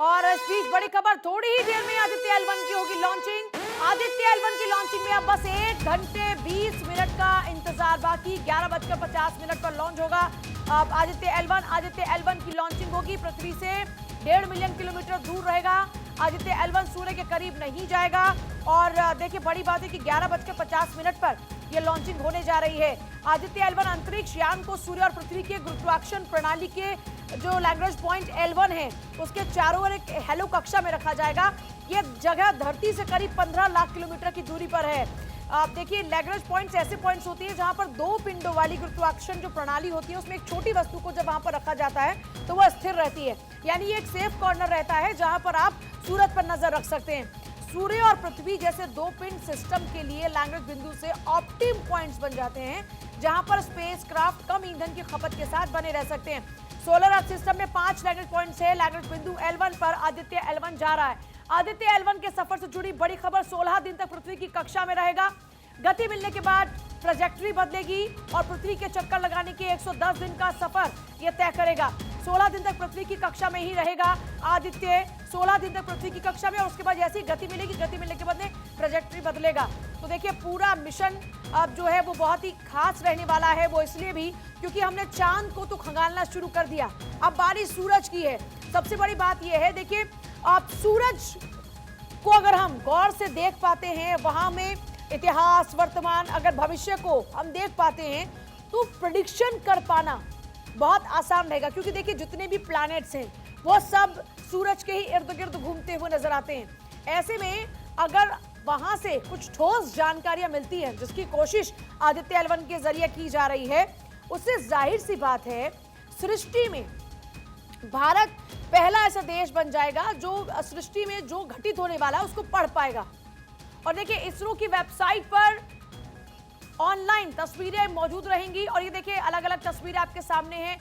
और इस बीच बड़ी खबर, थोड़ी ही देर में आदित्य L1 की होगी लॉन्चिंग। आदित्य L1 की लॉन्चिंग में अब बस 1 घंटे 20 मिनट का इंतजार बाकी। 11:50 पर लॉन्च होगा। अब आदित्य L1 की लॉन्चिंग होगी। पृथ्वी से 1.5 मिलियन किलोमीटर दूर रहेगा। आदित्य L1 सूर्य के करीब नहीं जाएगा। और देखिए, बड़ी बात है कि 11:50 पर यह लॉन्चिंग होने जा रही है। आदित्य L1 अंतरिक्ष यान को सूर्य और पृथ्वी के गुरुत्वाकर्षण प्रणाली के जो लैग्रेंज पॉइंट L1 है उसके चारों ओर एक हेलो कक्षा में रखा जाएगा। ये जगह धरती से करीब 15 लाख किलोमीटर की दूरी पर है। आप देखिए, लैग्रेंज पॉइंट्स ऐसे पॉइंट्स होती है जहां पर 2 पिंडों वाली गुरुत्वाकर्षण जो प्रणाली होती है उसमें एक छोटी वस्तु को जब वहां पर रखा जाता है तो वह स्थिर रहती है। यानी ये एक सेफ कॉर्नर रहता है जहां पर आप सूरज पर नजर रख सकते हैं। सूर्य और पृथ्वी जैसे 2 पिंड सिस्टम के लिए लैग्रेंज बिंदु से ऑप्टिम पॉइंट्स बन जाते हैं जहां पर स्पेसक्राफ्ट कम ईंधन की खपत के साथ बने रह सकते हैं। सोलर अर्थ सिस्टम में 5 लैग्रेंज पॉइंट्स है। लैग्रेंज बिंदु L1 पर आदित्य L1 जा रहा है। आदित्य L1 के सफर से जुड़ी बड़ी खबर, 16 दिन तक पृथ्वी की कक्षा में रहेगा। गति मिलने के बाद ट्रैजेक्टरी बदलेगी और पृथ्वी के चक्कर लगाने के 110 दिन का सफर यह तय करेगा। 16 दिन तक पृथ्वी की कक्षा में ही रहेगा आदित्य। 16 दिन तक पृथ्वी की कक्षा में, और उसके बाद जैसी गति मिलेगी, गति मिलने के बाद ट्रैजेक्टरी बदलेगा। तो देखिए, पूरा मिशन अब जो है वो बहुत ही खास रहने वाला है। वो इसलिए भी क्योंकि हमने चांद को तो खंगालना शुरू कर दिया, अब बारी सूरज की है। सबसे बड़ी बात यह है, देखिए, आप सूरज को अगर हम गौर से देख पाते हैं, वहां में इतिहास, वर्तमान, अगर भविष्य को हम देख पाते हैं तो प्रेडिक्शन कर पाना बहुत आसान रहेगा। क्योंकि देखिए, जितने भी प्लैनेट्स हैं वो सब सूरज के ही इर्द गिर्द घूमते हुए नजर आते हैं। ऐसे में अगर वहां से कुछ ठोस जानकारियां मिलती हैं, जिसकी कोशिश आदित्य L1 के जरिए की जा रही है, उससे जाहिर सी बात है सृष्टि में भारत पहला ऐसा देश बन जाएगा जो सृष्टि में जो घटित होने वाला है उसको पढ़ पाएगा। और देखिए, इसरो की वेबसाइट पर ऑनलाइन तस्वीरें मौजूद रहेंगी। और ये देखिए, अलग अलग तस्वीरें आपके सामने हैं।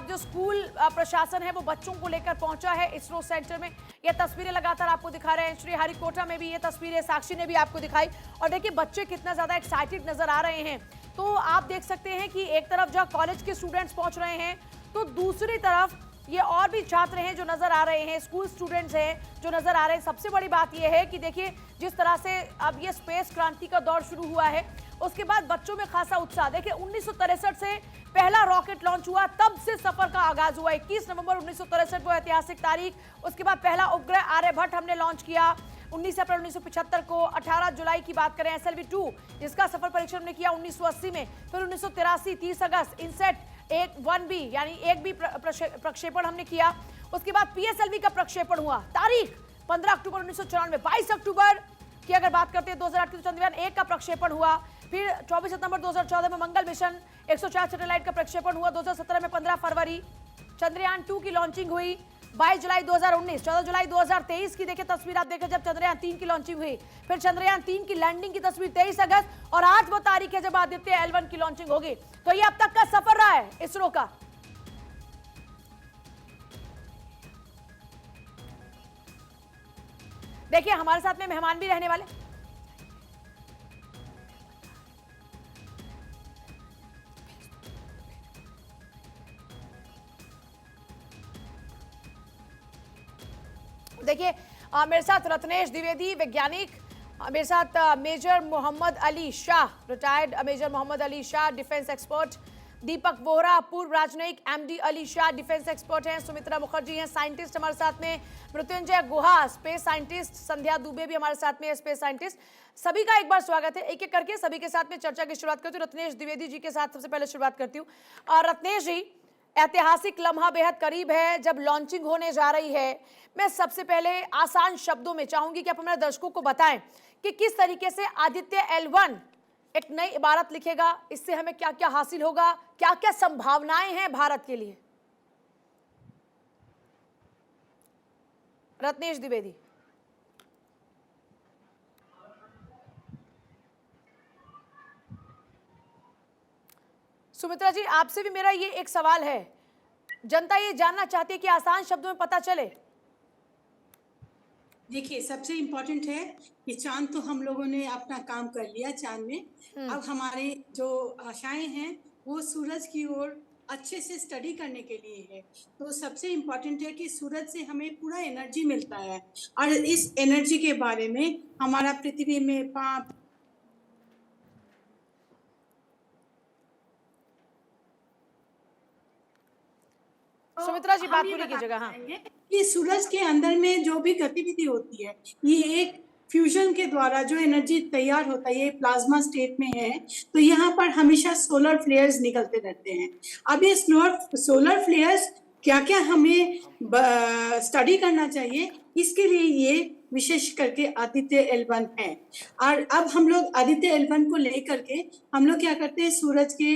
जो स्कूल प्रशासन है वो बच्चों को लेकर पहुंचा है इसरो सेंटर में। ये तस्वीरें लगातार आपको दिखा रहे हैं। श्री हरिकोटा में भी ये तस्वीरें साक्षी ने भी आपको दिखाई। और देखिए, बच्चे कितना ज्यादा एक्साइटेड नजर आ रहे हैं। तो आप देख सकते हैं कि एक तरफ जहां कॉलेज के स्टूडेंट्स पहुंच रहे हैं तो दूसरी तरफ ये और भी छात्र हैं जो नजर आ रहे हैं, स्कूल स्टूडेंट्स हैं जो नजर आ रहे हैं। सबसे बड़ी बात यह है कि देखिए, जिस तरह से अब ये स्पेस क्रांति का दौर शुरू हुआ है, उसके बाद बच्चों में खासा उत्साह। देखिए, 1963 से पहला रॉकेट लॉन्च हुआ, तब से सफर का आगाज हुआ। 21 नवंबर 1963 वो ऐतिहासिक तारीख। उसके बाद पहला उपग्रह आर्यभट्ट हमने लॉन्च किया 19 अप्रैल 1975 को। 18 जुलाई की बात करें SLV-2, जिसका सफर परीक्षण हमने किया 1980 में। फिर 1983 30 अगस्त इनसेट 1B यानी 1B प्रक्षेपण हमने किया। उसके बाद PSLV का प्रक्षेपण हुआ। तारीख 15 अक्टूबर 1994। 22 अक्टूबर की अगर बात करते हैं 2008 की, तो चंद्रयान 1 का प्रक्षेपण हुआ। फिर 24 सितंबर 2014 में मंगल मिशन 104 सैटेलाइट का प्रक्षेपण हुआ। 2017 में 15 फरवरी चंद्रयान 2 की लॉन्चिंग हुई। 22 जुलाई 2019, 14 जुलाई 2023 की देखिए तस्वीर आप देखें, जब चंद्रयान 3 की लॉन्चिंग हुई। फिर चंद्रयान 3 की लैंडिंग की तस्वीर 23 अगस्त, और आज वो तारीख है जब आदित्य L1 की लॉन्चिंग होगी। तो ये अब तक का सफर रहा है इसरो का। देखिए, हमारे साथ में मेहमान भी रहने वाले। देखिए, मेरे साथ रत्नेश द्विवेदी वैज्ञानिक, मेरे साथ major Mohammad Ali Shah, retired major Mohammad Ali Shah defence expert, Deepak Vohra पूर्व राजनयिक, MD Ali Shah defence expert हैं, सुमित्रा मुखर्जी हैं साइंटिस्ट हमारे साथ में, मृत्युंजय गुहा स्पेस साइंटिस्ट, संध्या दुबे भी हमारे साथ में स्पेस साइंटिस्ट। सभी का एक बार स्वागत है। एक एक करके सभी के साथ में चर्चा की शुरुआत करती हूँ। रत्नेश द्विवेदी जी के साथ सबसे पहले शुरुआत करती हूँ। और रत्नेश जी, ऐतिहासिक लम्हा बेहद करीब है जब लॉन्चिंग होने जा रही है। मैं सबसे पहले आसान शब्दों में चाहूंगी कि आप हमारे दर्शकों को बताएं कि किस तरीके से आदित्य L1 एक नई इबारत लिखेगा, इससे हमें क्या क्या हासिल होगा, क्या क्या संभावनाएं हैं भारत के लिए। रत्नेश द्विवेदी। सुमित्रा जी, आपसे भी मेरा ये एक सवाल है, जनता ये जानना चाहती है कि आसान शब्दों में पता चले। देखिए, सबसे इम्पोर्टेंट है कि चांद तो हम लोगों ने अपना काम कर लिया चांद में। अब हमारे जो आशाएं हैं वो सूरज की ओर अच्छे से स्टडी करने के लिए है। तो सबसे इम्पोर्टेंट है कि सूरज से हमें पूरा एनर्जी मिलता है, और इस एनर्जी के बारे में हमारा पृथ्वी में सुमित्रा जी, हम बात ये पूरी बताना कीजिएगा। हाँ, चाहेंगे कि सूरज के अंदर में जो भी गतिविधि होती है, ये एक फ्यूजन के द्वारा जो एनर्जी तैयार होता है, ये प्लाज्मा स्टेट में है। तो यहाँ पर हमेशा सोलर फ्लेयर्स निकलते रहते हैं। अब ये सोलर फ्लेयर्स क्या क्या हमें स्टडी करना चाहिए, इसके लिए ये विशेष करके आदित्य L1 है। और अब हम लोग आदित्य L1 को लेकर के हम लोग क्या करते हैं, सूरज के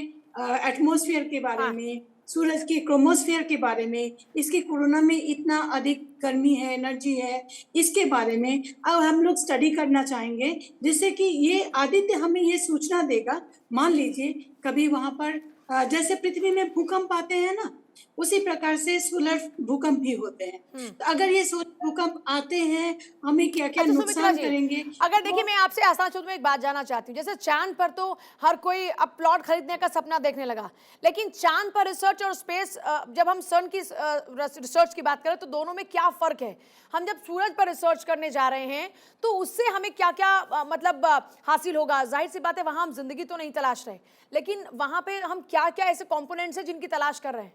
एटमॉस्फेयर के बारे हाँ। में, सूरज के क्रोमोस्फेयर के बारे में, इसके कोरोना में इतना अधिक गर्मी है, एनर्जी है, इसके बारे में अब हम लोग स्टडी करना चाहेंगे, जिससे कि ये आदित्य हमें ये सूचना देगा। मान लीजिए कभी वहां पर जैसे पृथ्वी में भूकंप आते हैं ना, उसी प्रकार से सोलर भूकंप भी होते हैं। तो अगर ये सोलर भूकंप आते हैं, हमें क्या क्या अच्छा सुमित्रा नुकसान जी, करेंगे, अगर देखिए मैं आपसे आसान शब्दों में एक बात जानना चाहती हूँ। जैसे चांद पर तो हर कोई अब प्लॉट खरीदने का सपना देखने लगा, लेकिन चांद पर रिसर्च और स्पेस, जब हम सन की रिसर्च की बात करें तो दोनों में क्या फर्क है? हम जब सूरज पर रिसर्च करने जा रहे हैं तो उससे हमें क्या क्या मतलब हासिल होगा? जाहिर सी बात है वहां हम जिंदगी तो नहीं तलाश रहे, लेकिन वहां पे हम क्या क्या ऐसे कॉम्पोनेंट्स हैं जिनकी तलाश कर रहे हैं?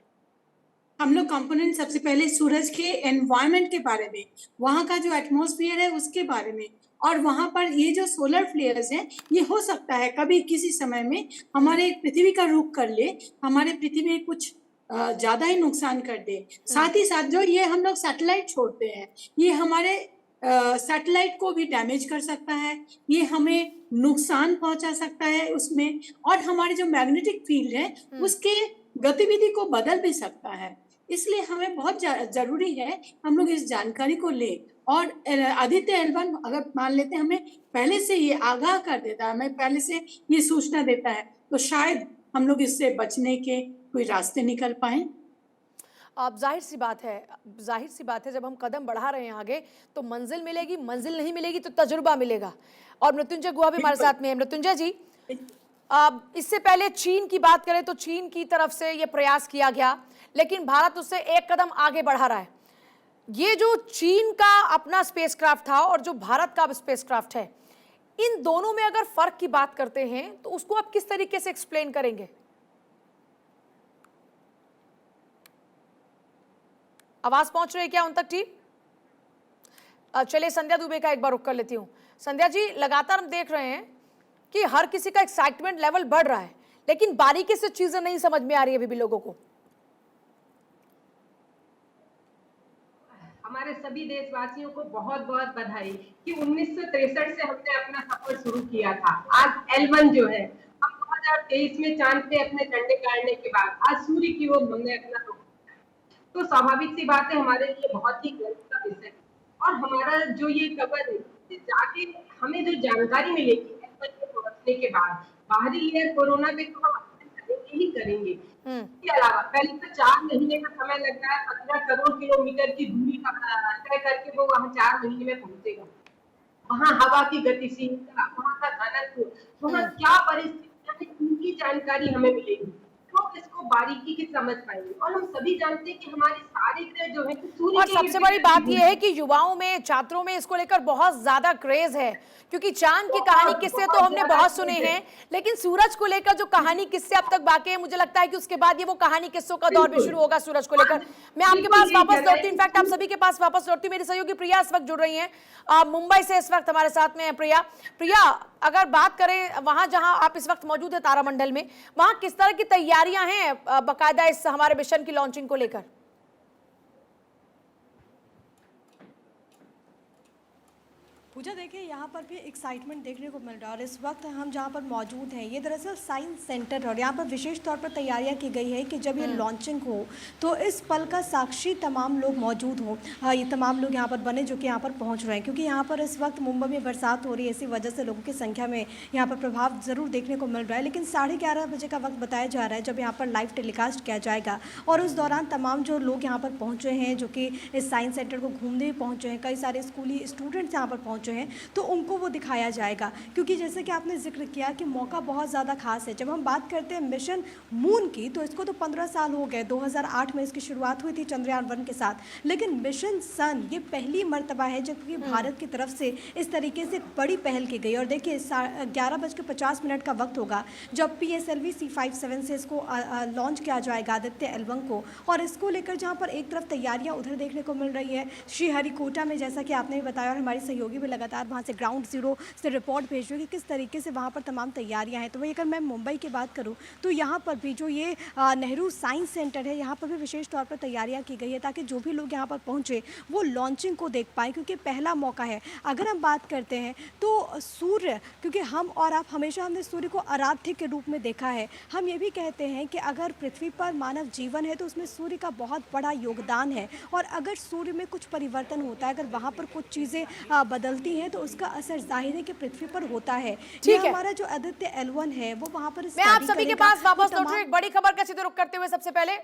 हम लोग कंपोनेंट सबसे पहले सूरज के एनवायरनमेंट के बारे में, वहाँ का जो एटमॉस्फेयर है उसके बारे में, और वहाँ पर ये जो सोलर फ्लेयर्स हैं, ये हो सकता है कभी किसी समय में हमारे पृथ्वी का रुख कर ले, हमारे पृथ्वी में कुछ ज्यादा ही नुकसान कर दे। साथ ही साथ जो ये हम लोग सैटेलाइट छोड़ते हैं, ये हमारे सैटेलाइट को भी डैमेज कर सकता है, ये हमें नुकसान पहुंचा सकता है उसमें, और हमारे जो मैग्नेटिक फील्ड है उसके गतिविधि को बदल भी सकता है। इसलिए हमें बहुत जरूरी है हम लोग इस जानकारी को ले, और आदित्य L1 अगर मान लेते हैं हमें पहले से ये आगाह कर देता है, हमें पहले से ये सूचना देता है, तो शायद हम लोग इससे बचने के कोई रास्ते निकल पाए। अब जाहिर सी बात है जब हम कदम बढ़ा रहे हैं आगे तो मंजिल मिलेगी, मंजिल नहीं मिलेगी तो तजुर्बा मिलेगा। और मृत्युंजय गुहा भी हमारे साथ में है। मृत्युंजय जी, इससे पहले चीन की बात करें तो चीन की तरफ से यह प्रयास किया गया, लेकिन भारत उससे एक कदम आगे बढ़ा रहा है। ये जो चीन का अपना स्पेसक्राफ्ट था और जो भारत का स्पेसक्राफ्ट है, इन दोनों में अगर फर्क की बात करते हैं तो उसको आप किस तरीके से एक्सप्लेन करेंगे? आवाज पहुंच रही है क्या उन तक टीम? चलिए संध्या दुबे का एक बार रुक कर लेती हूं। संध्या जी, लगातार हम देख रहे हैं कि हर किसी का एक्साइटमेंट लेवल बढ़ रहा है, लेकिन बारीकी से चीजें नहीं समझ में आ रही है अभी भी लोगों को। हमारे सभी देशवासियों को बहुत बहुत बधाई कि 1963 से हमने अपना सफर शुरू किया था। आज L1 जो है, हम 2023 में चांद पे अपने झंडे गाड़ने के बाद आज सूर्य की ओर हमने अपना रुख किया। तो स्वाभाविक सी बात है, हमारे लिए बहुत ही गर्व का विषय है। और हमारा जो ये कवर है, जाके हमें जो जानकारी मिलेगी L1 पे पहुंचने के बाद, बाहरी लेयर कोरोना पे तो हम करेंगे ही करेंगे। इसके अलावा पहले तो 4 महीने का समय लगता है, 15 करोड़ किलोमीटर की दूरी का तय करके वो वहाँ 4 महीने में पहुंचेगा। वहाँ हवा की गतिशीलता, वहाँ का घनत्व, वहाँ क्या परिस्थितियां हैं, इनकी जानकारी हमें मिलेगी, तो इसको बारीकी से समझ पाएंगे। और हम सभी जानते हैं कि हमारे सारे ग्रह जो है सूर्य और के सबसे बड़ी बात यह है कि युवाओं में, छात्रों में इसको लेकर बहुत ज्यादा क्रेज है, क्योंकि चांद की कहानी किस्से तो हमने बहुत सुने हैं, लेकिन सूरज को लेकर जो कहानी किस्से अब तक बाकी है, मुझे लगता है कि उसके बाद ये वो कहानी किस्सों का दौर भी शुरू होगा सूरज को लेकर। मैं आपके पास वापस लौटती, इनफैक्ट आप सभी के पास वापस लौटती। मेरी सहयोगी प्रिया इस वक्त जुड़ रही हैं, मुंबई से इस वक्त हमारे साथ में है प्रिया, अगर बात करें वहां जहां आप इस वक्त मौजूद है तारामंडल में, वहां किस तरह की तैयारियां हैं बाकायदा इस हमारे मिशन की लॉन्चिंग को लेकर? पूजा, देखिए यहाँ पर भी एक्साइटमेंट देखने को मिल रहा है। और इस वक्त हम जहाँ पर मौजूद हैं, ये दरअसल साइंस सेंटर है, और यहाँ पर विशेष तौर पर तैयारियाँ की गई है कि जब ये लॉन्चिंग हो तो इस पल का साक्षी तमाम लोग मौजूद हों। हाँ, ये तमाम लोग यहाँ पर बने जो कि यहाँ पर पहुँच रहे हैं, क्योंकि यहाँ पर इस वक्त मुंबई में बरसात हो रही है, इसी वजह से लोगों की संख्या में यहाँ पर प्रभाव ज़रूर देखने को मिल रहा है। लेकिन 11:30 बजे का वक्त बताया जा रहा है जब यहाँ पर लाइव टेलीकास्ट किया जाएगा, और उस दौरान तमाम जो लोग यहाँ पर पहुँचे हैं, जो कि इस साइंस सेंटर को घूमने भी पहुँचे हैं, कई सारे स्कूली स्टूडेंट्स यहाँ पर पहुँचे जो हैं तो उनको वो दिखाया जाएगा, क्योंकि जैसे कि आपने जिक्र किया कि मौका बहुत ज़्यादा खास है। जब हम बात करते हैं मिशन मून की तो इसको तो 15 साल हो गए, 2008 में इसकी शुरुआत हुई थी चंद्रयान 1 के साथ, लेकिन मिशन सन ये पहली मर्तबा है जबकि भारत की तरफ से इस तरीके से बड़ी पहल की गई। और देखिए 11:50 का वक्त होगा जब PSLV C57 से इसको लॉन्च किया जाएगा आदित्य L1 को, और इसको लेकर जहाँ पर एक तरफ तैयारियां उधर देखने को मिल रही है श्रीहरिकोटा में, जैसा कि आपने भी बताया, और हमारी सहयोगी भी लगातार वहाँ से ग्राउंड जीरो से रिपोर्ट भेज रही है कि किस तरीके से वहाँ पर तमाम तैयारियाँ हैं। तो वही अगर मैं मुंबई की बात करूँ तो यहाँ पर भी जो ये नेहरू साइंस सेंटर है यहाँ पर भी विशेष तौर पर तैयारियाँ की गई है ताकि जो भी लोग यहाँ पर पहुँचे वो लॉन्चिंग को देख पाए, क्योंकि पहला मौका है। अगर हम बात करते हैं तो सूर्य, क्योंकि हम और आप हमेशा हमने सूर्य को आराध्य के रूप में देखा है, हम ये भी कहते हैं कि अगर पृथ्वी पर मानव जीवन है तो उसमें सूर्य का बहुत बड़ा योगदान है, और अगर सूर्य में कुछ परिवर्तन होता है, अगर वहाँ पर कुछ चीज़ें बदलती हैं तो उसका असर जाहिर है कि पृथ्वी पर होता है। ये हमारा जो आदित्य L1 है वो वहाँ पर मैं आप सभी के पास वापस लौट रही हूं एक बड़ी खबर का सीधे रुख करते हुए। सबसे पहले